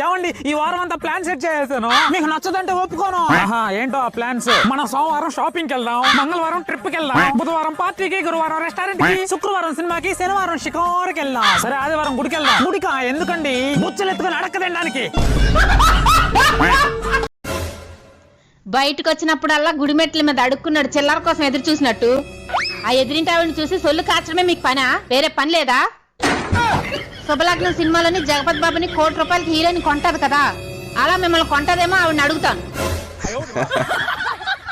ఏమండి ఈ వారం అంతా ప్లాన్ సెట్ చేసాను, మీకు నచ్చదంటే ఒప్పుకోను. ఏంటో ఆ ప్లాన్స్? మనం సోమవారం షాపింగ్ కి వెళ్దాం, మంగళవారం ట్రిప్ కి వెళ్దాం, బుధవారం పార్టీకి, గురువారం రెస్టారెంట్ కి, శుక్రవారం సినిమాకి, శనివారం షికారుకి వెళ్దాం. సరే ఆదివారం గుడికి వెళ్దాం. గుడికా? ఎందుకండి? బుచ్చలు ఎత్తుకుని అడక్క తినడానికి. బయటకు వచ్చినప్పుడల్లా గుడి మెట్ల మీద అడుక్కున్నాడు చిల్లర కోసం ఎదురు చూసినట్టు. ఆ ఎదిరింటి ఆవిడని చూసి సొల్లు కాచడమే మీకు పనా? వేరే పని లేదా? శుభలగ్నం సినిమాలోని జగపతి బాబుని ₹1,00,00,000 హీరోని కొంటది కదా, అలా మిమ్మల్ని కొంటదేమో ఆవిడని అడుగుతాను.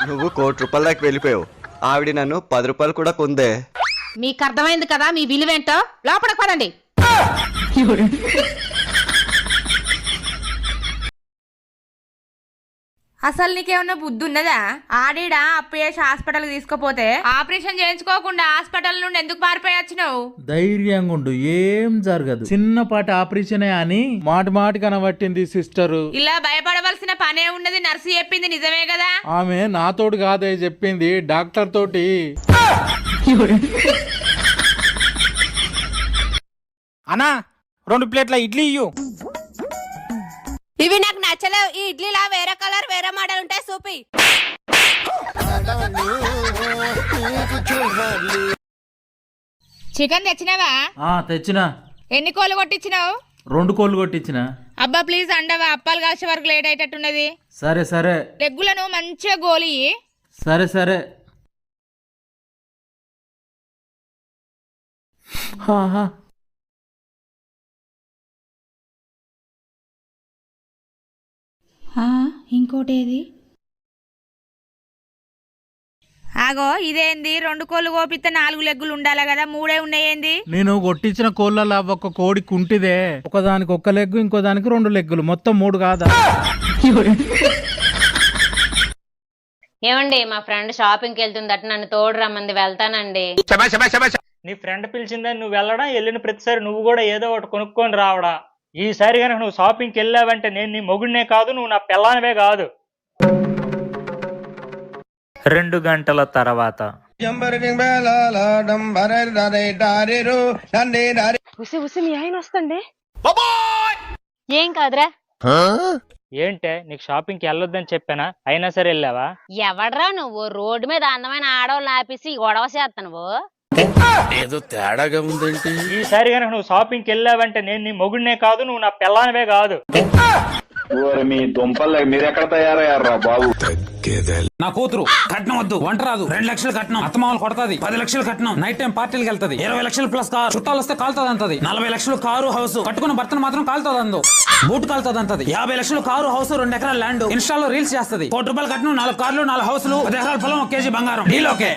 నువ్వు ₹1,00,00,000 దాకా వెళ్ళిపోయావు, ఆవిడ నన్ను ₹10 కూడా కొందే. మీకు అర్థమైంది కదా మీ విలువేంటో. లోపలికి పదండి. అసలు నీకేమన్నా బుద్ధి ఉన్నదా? ఆడిడా అప్పు చేసి హాస్పిటల్ తీసుకుపోతే ఆపరేషన్ చేయించుకోకుండా హాస్పిటల్ నుండి ఎందుకు పారిపోయొచ్చినావు? ధైర్యంగా ఉండు, ఏం జరగదు. చిన్నపాటి ఆపరేషనే అని మాటి కనబట్టింది సిస్టరు. ఇలా భయపడవలసిన పనే ఉన్నది. నర్సు చెప్పింది నిజమే కదా? ఆమె నాతోటి కాదే చెప్పింది, డాక్టర్ తోటి. అన్నా 2 ప్లేట్ల ఇడ్లీ ఇయ్యు. ఇవి నాకు నచ్చలేవు. ఈ ఇడ్లీలా వేరే కలర్ వేరే మోడల్ ఉంటాయి చూపి. చికెన్ తెచ్చినావా? తెచ్చినా. ఎన్ని కోళ్ళు కొట్టించినావు? 2 కోళ్ళు కొట్టించిన. అబ్బా ప్లీజ్ అండవా, అప్పాలు కాసే వరకు లేట్ అయ్యేటట్టున్నది. సరే సరే. రెగ్గులను మంచిగా గోలి. సరే సరే. ఇంకోటి ఏది? ఆగో ఇదేంది? 2 కోళ్ళు కోపిస్తే 4 లెగ్గులు ఉండాలి కదా, 3 ఉన్నాయేంది? నేను కొట్టించిన కోళ్ళ ఒక కోడి కుంటిదే, ఒకదానికి 1 లెగ్గు, ఇంకో దానికి 2 లెగ్గులు, మొత్తం 3 కాదా? ఏమండి మా ఫ్రెండ్ షాపింగ్ కి వెళ్తుందట, నన్ను తోడు రమ్మంది, వెళ్తానండి. నీ ఫ్రెండ్ పిలిచిందని నువ్వు వెళ్ళడా? వెళ్ళిన ప్రతిసారి నువ్వు కూడా ఏదో ఒకటి కొనుక్కొని రావడా? ఈసారి కనుక నువ్వు షాపింగ్కి వెళ్ళావంటే నేను నీ మొగుడినే కాదు, నువ్వు నా పిల్లానివే కాదు. 2 గంటల తర్వాత మీ ఆయన వస్తండి. ఏం కాదురా. ఏంటే నీకు షాపింగ్కి వెళ్ళొద్దని చెప్పానా? అయినా సరే వెళ్ళావా? ఎవడ్రా నువ్వు? రోడ్డు మీద అందమైన ఆడవాళ్ళు ఆపేసి గొడవ చేస్తాను. ఏదో తేడాగా ఉందేంటి? ఈసారి కనుక నువ్వు షాపింగ్కి వెళ్ళావంటే నేను నీ మొగుడినే కాదు, నువ్వు నా పిల్లానివే కాదు. మీ దుంపల్ మీరెక్కడ తయారయ్యారా బాబు? నా కూతురు కట్నం వద్దు, వంట రాదు, 2 లక్షలు కట్నం, అత్తమామలు కొడతాది, 10 లక్షలు కట్నం, నైట్ టైం పార్టీలకు వెళ్తది, 20 లక్షలు ప్లస్ కారు, చుట్టాలు వస్తే కాలుతుంది అంతది, 40 లక్షలు కారు హౌస్, కట్టుకున్న భర్తను మాత్రం కాలుతుంది అందు, బూట్ కాలుతుంది అంతది, 50 లక్షలు కారు హౌస్, 2 ఎకరాల ల్యాండ్, ఇన్స్టాలో రీల్స్ చేస్తది, ₹1,00,00,000 కట్నం, 4 కార్లు, 4 హౌస్లు, 10 ఎకరాల పొలం, 1 కేజీ బంగారం. డీలోకే.